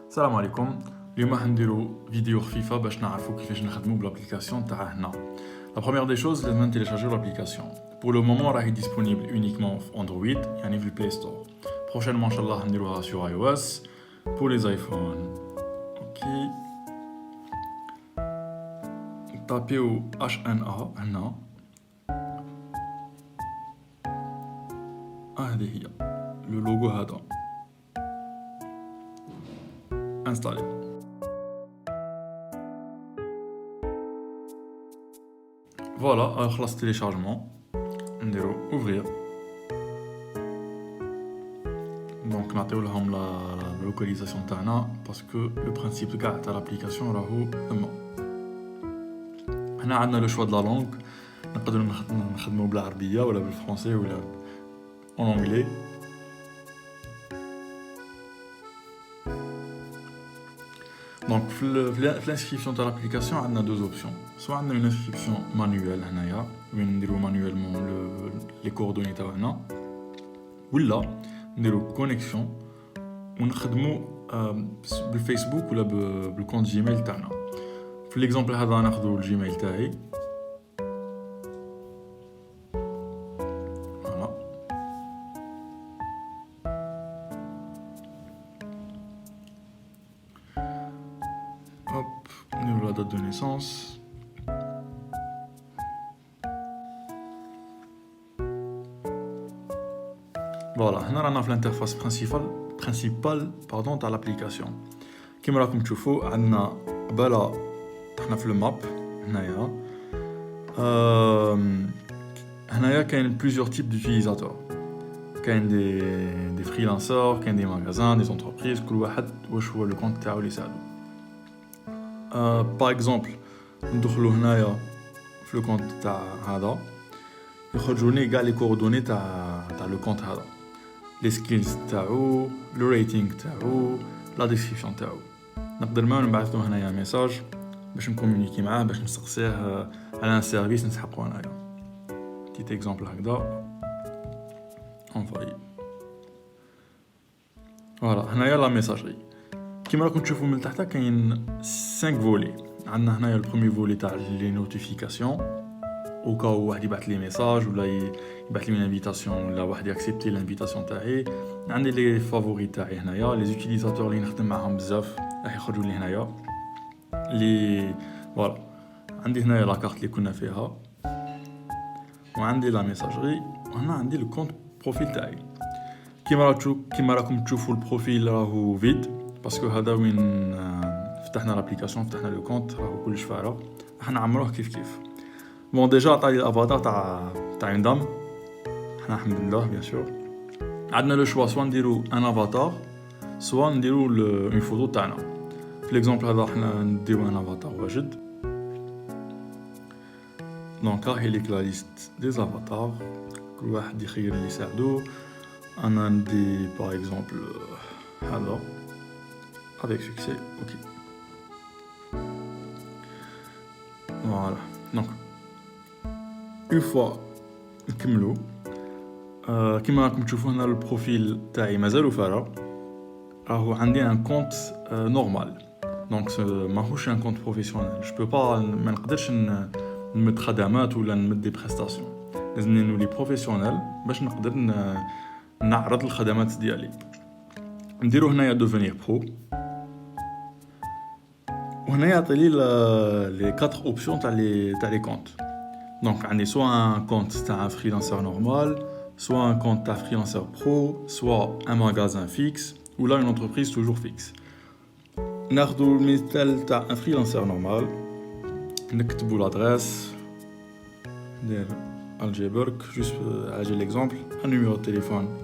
السلام عليكم. اليوم راح نديرو فيديو خفيفه باش نعرفوا كيفاش نخدموا بالابليكاسيون تاع هنا. La première des choses, لازم télécharger l'application. Pour le moment, elle est disponible uniquement sur Android, يعني في Play Store. Prochainement, inchallah, نديروها sur iOS pour les iPhones. OK. Tapez HNA هنا. هذه هي. Le logo هذا. Installer. Voilà, alors là c'est téléchargement. On va ouvrir. Donc on a la localisation تاعنا parce que le principe de l'application راهو هما. هنا عندنا le choix de la langue. نقدروا نخدموا بالعربية ولا بالفرنسي ولا en anglais. Donc, l'inscription de l'application, on a deux options. Soit on a une inscription manuelle, où on dit manuellement les coordonnées, ou là, on a une connexion, on a Facebook ou le compte Gmail. Pour l'exemple, on a le Gmail. Voilà. Hop, on ouvre la date de naissance. Voilà, on a l'interface principale de l'application. Comme vous pouvez voir, on a le map. Il y a plusieurs types d'utilisateurs. Il y a des freelancers, il y a des magasins, des entreprises. Chacun a le compte qui est par exemple, ندخلوا هنايا في الكونت تاع هذا يخرجوني كاع لي كوردوني تاع لو كونت هذا لي سكيلز تاعو لو ريتينغ تاعو لا ديسكريبسيون تاعو نقدر ما نبعث له هنايا ميساج باش نكومونيكي معاه باش نسقسيه على ان سيرفيس نسحقو هنايا تيت اكزامبل هكذا انفاي فوالا هنايا لا ميساجري كيما راكم تشوفوا من تحت كاين 5 فولي عندنا هنايا البروميي فولي تاع لي نوتيفيكاسيون او كاو واحد يبعث لي ميساج ولا يبعث لي انفيتاسيون ولا واحد ياكسبتي الانفيتاسيون تاعي عندي لي فافوري تاعي هنايا لي زوتيليزاتور اللي نخدم معاهم بزاف راح يخرجوا لي هنايا لي فوالا عندي هنايا لا كارت اللي كنا فيها وعندي لا ميساجري وهنا عندي لو كونت بروفيل تاعي كيما راكم تشوفوا البروفيل راهو فيد باسكو هذا وين فتحنا لابليكاسيون فتحنا لو كونت راهو كلش فارغ راح نعمروه كيف بون ديجا عطاني الافاتار تاع اون دام حنا الحمد لله بيان سور عندنا لو شوا سوا نديرو ان افاتار سوا نديرو اون فوتو تاعنا في ليكزامبل هذا حنا نديرو ان افاتار واجد دونك راهي ليك لا ليست دي افاتار كل واحد يخير اللي يساعدو انا ندي باغ اكزومبل هذا avec succès, ok. Voilà, donc une fois نكملو كيما راكم تشوفوا هنا البروفيل تاعي مازالو فارغ راهو عندي ان كونت نورمال دونك ماهوش ان كونت بروفيسيونيل جو بو با ما نقدرش نمد خدمات ولا نمد دي بريستاسيون لازمني نولي بروفيسيونيل باش نقدر نعرض الخدمات ديالي نديرو هنايا دوفينير برو وهنا يعطيلي لي 4 اوبسيون تاع لي كونت دونك عندي سوا ان كونت تاع فريلانسر نورمال سوا ان كونت تاع فريلانسر برو سوا ان ماغازان فيكس ولا اون انتربريز توجور فيكس ناخذوا المثال تاع ان فريلانسر نورمال نكتبوا لادريس ندير الجبرك جوست اجي ليكزامبل ان نيميرو دو تليفون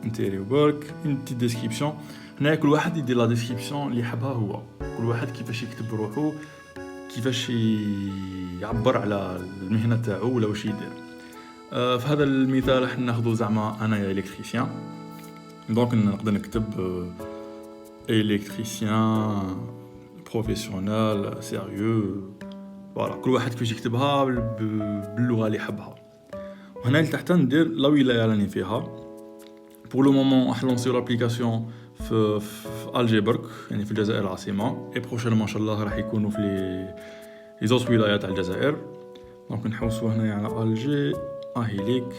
نتيريو برك اون بتيت ديسكريبسيون هنا كل واحد يدير لا ديسكريبسيون اللي يحبها هو كل واحد كيفاش يكتب روحو كيفاش يعبر على المهنه تاعو ولا واش يدير في هذا المثال راح ناخذ زعما انا الكتريسيان دونك نقدر نكتب الكتريسيان بروفيسيونيل سيريو فوالا كل واحد كيفاش يكتبها باللغه اللي يحبها وهنا لتحت ندير لا ولايه راني فيها. Pour le moment, je lance l'application في الجبرك يعني في الجزائر العاصمه اي بروشينمون ان شاء الله راح يكونوا في لي زوت ولايات تاع الجزائر. دونك نحوسوا هنايا على الجي اهي ليك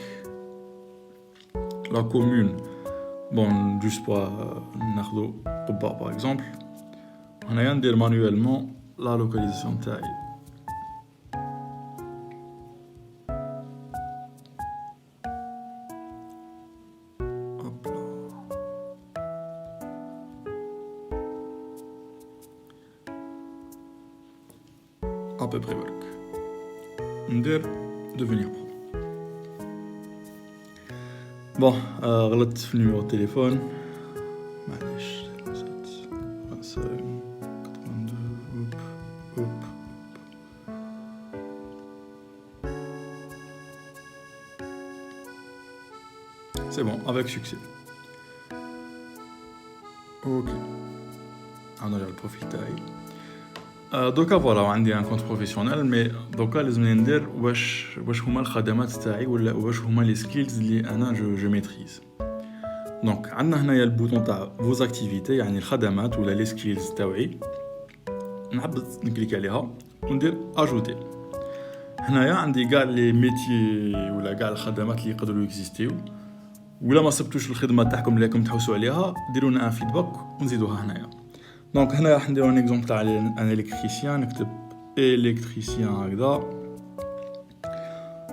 لا كومون. بون جوست بوا ناخذوا قبه باغ اكزومبل. هنايا ندير مانيويلمون لا لوكاليزاسيون تاعي. à peu près برك ندير devenir pro. بون غلطت في نيميرو التليفون معليش 27 82 اوب c'est bon avec succès. ok انا نرجع البروفيل تاعي. دوكا فوالا عندي ان كونت بروفيسيونيل مي دوكا لازمني ندير واش هما الخدمات تاعي ولا واش هما لي سكيلز اللي انا جو ميتريز. دونك عندنا هنايا البوطون تاع فوز اكتيفيتي يعني الخدمات ولا لي سكيلز تاعي. نعبد نكليك عليها وندير اجوتي. هنايا عندي كاع لي ميتي ولا كاع الخدمات اللي يقدروا اكزيستيو. ولا ما صبتوش الخدمه تاعكم اللي راكم تحوسوا عليها ديروا لنا ان فيدباك ونزيدوها هنايا. دونك هنا راح نديرو ان اكزومبل تاع ان الكتريسيان. نكتب الكتريسيان هكذا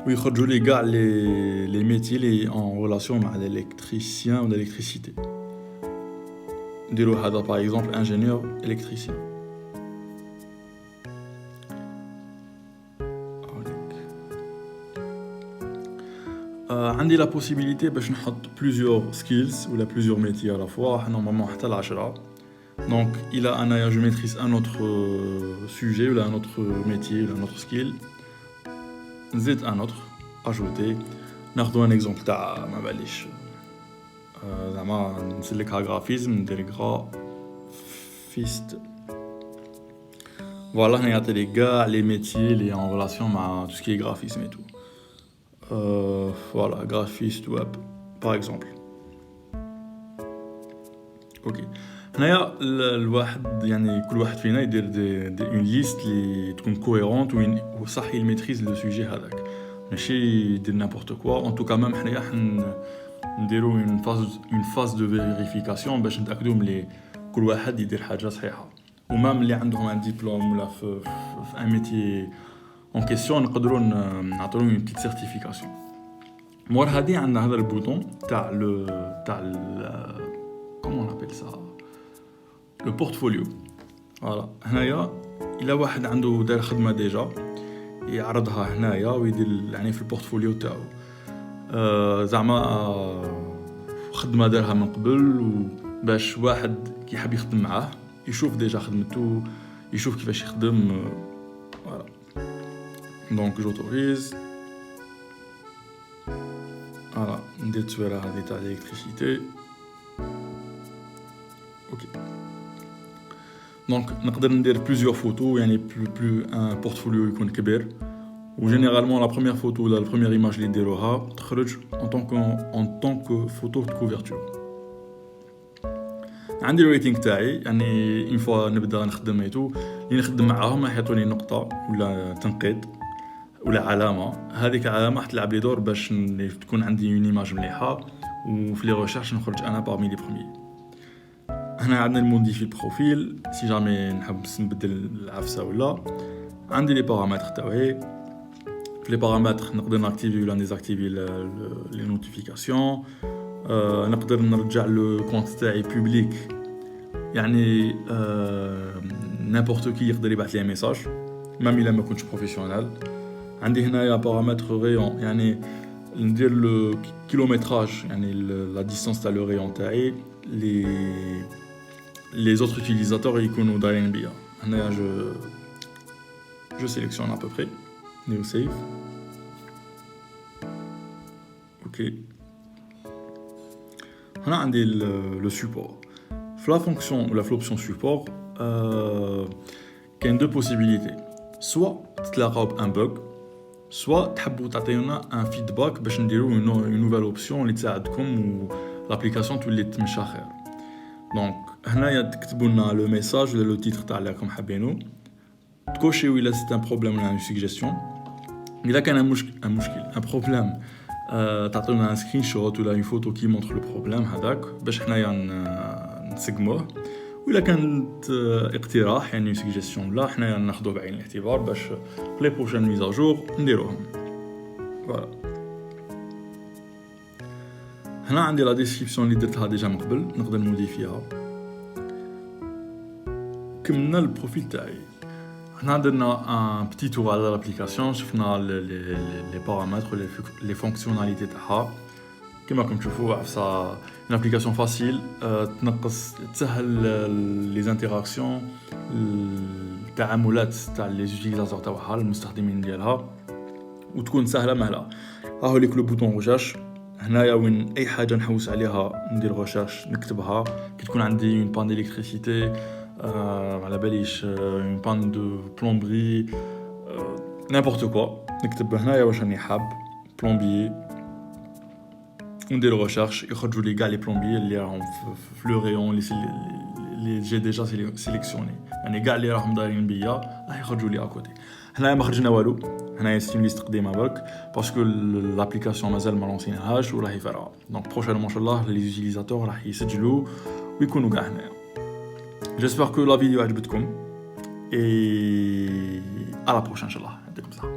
ويخرجوا لي كاع لي ميتي لي ان ريلاسيون مع الالكتريسيان ولا الالكتريسيتي. نديرو هذا باغ اكزومبل انجينيور الكتريسيان. عندي لا بوسيبيليتي باش نحط بليزيور سكيلز ولا بليزيور ميتي على فوا نورمالمون حتى ل10. Donc, je maîtrise un autre sujet, ou un autre métier, ou un autre skill. Zid un autre, ajouter. Nous un exemple تاع ما باليش. زعما نسلك graphisme, ندير graphiste. Voilà, هنا يعطي لي كاع les métiers les en relation مع tout ce qui est graphisme et tout. Voilà, graphiste web par exemple. OK. هنايا الواحد يعني كل واحد فينا يدير دي اون ليست اللي تكون كوهيرونت وصح يميتريز لو سوجي هذاك ماشي يدير نابورت كوا. ان توكا ميم حنايا نديرو اون فاز دو فيريفيكاسيون باش نتاكدوا ملي كل واحد يدير حاجه صحيحه. ومام اللي عندهم ان ديبلوم ولا في ان ميتي اون كيسيون نقدروا نعطيوهم اون بيت سيرتيفيكاسيون. مور هادي عندنا هذا البوطون تاع كومون نابيل سا لو بورتفوليو. فوالا هنايا الا واحد عنده دار خدمه ديجا يعرضها هنايا ويدير يعني في البورتفوليو تاعو زعما خدمه دارها من قبل باش واحد كي حاب يخدم معاه يشوف ديجا خدمته يشوف كيفاش يخدم. فوالا دونك جوتوريز فوالا ندير التصويره هذه تاع الالكتريسيتي. اوكي دونك نقدر ندير بليزيور فوتو يعني بلو ان بورتفوليو يكون كبير. وجينيرالمون لا بروميير فوتو ولا لا بروميير ايماج اللي نديروها تخرج ان طونك فوتو دو كوفرتور. عندي الريتينغ تاعي يعني اون فوا نبدا نخدم ايتو اللي نخدم معاهم راح يعطوني نقطه ولا تنقيط ولا علامه. هذيك علامه حتلعب لي دور باش تكون عندي اون ايماج مليحه وفي لي ريشيرش نخرج انا بارمي لي بروميير. هنا عندنا الموديفي البروفيل سي جامي نحب نبدل العفسه ولا. عندي لي بارامتر تاعي في لي بارامتر نقدر ناكتيفي ولا ديزاكتيفي لي نوتيفيكاسيون. نقدر نرجع لو كونت تاعي بوبليك يعني نيمبورط كي يقدر يبعث لي ميساج ميم الا ما كنتش بروفيسيونيل. عندي هنايا بارامتر ريون يعني ندير لو كيلومتراج يعني لا ديستانس تاع لو ريون تاعي les autres utilisateurs يكونوا دايرين بيا. هنا je sélectionne à peu près new save. OK هنا عندي le support. في la fonction ou la l'option support كاين deux possibilités. soit تتلاقاو بان bug soit تحبوا تعطيونا un feedback باش نديرو une nouvelle option اللي تساعدكم و l'application تولي تمشى خير. دونك هنايا تكتبوا لنا لو ميساج ولا لو تيتر تاع اللي راكم حابينو تكوشيو الا سيت ان بروبليم ولا ان سوجيستيون اذا كان ان مشكل ان بروبليم تعطيونا ان سكرين شوت ولا اون فوتو كي مونتر لو بروبليم هذاك باش حنايا نسقموه ولا كانت اقتراح يعني سوجيستيون لا حنايا ناخذوه بعين الاعتبار باش لي بروشين ميزاجور نديروهم فوالا. هنا عندي لا ديسكريبسيون اللي درتها ديجا من قبل نقدر نموديفيها. كملنا البروفيل تاعي هنا درنا ان بتي تور على لابليكاسيون شفنا لي بارامتر لي فونكسيوناليتي تاعها كما راكم تشوفوا عفسه اون ابليكاسيون فاسيل تنقص تسهل لي زانتيراكسيون التعاملات تاع لي زوتيليزاتور تاعها المستخدمين ديالها وتكون سهله مهله. هاهو ليك لو بوطون ريشيرش هنايا وين اي حاجه نحوس عليها ندير ريشيرش نكتبها كي تكون عندي اون بان ديليكتريسيتي على باليش اون بان دو بلومبري نيمبورط كوا نكتب هنايا واش راني حاب بلومبي وندير ريشيرش يخرجوا لي كاع لي بلومبي اللي راهم في لو ريون اللي جي ديجا سيليكسيوني يعني كاع اللي راهم دايرين بيا راح يخرجوا لي اكوتي. هنايا ما خرجنا والو هنايا سيم ليست قديمه برك باسكو لابليكاسيون مازال ما لونسيناهاش وراهي يفرعوا دونك بروشينمون ان شاء الله لي زوتيليزاتور راح يسجلوا ويكونوا كاع هنايا. جيسبر كو لا فيديو عجبتكم اي على بروشين ان شاء الله. يعطيكم الصحه.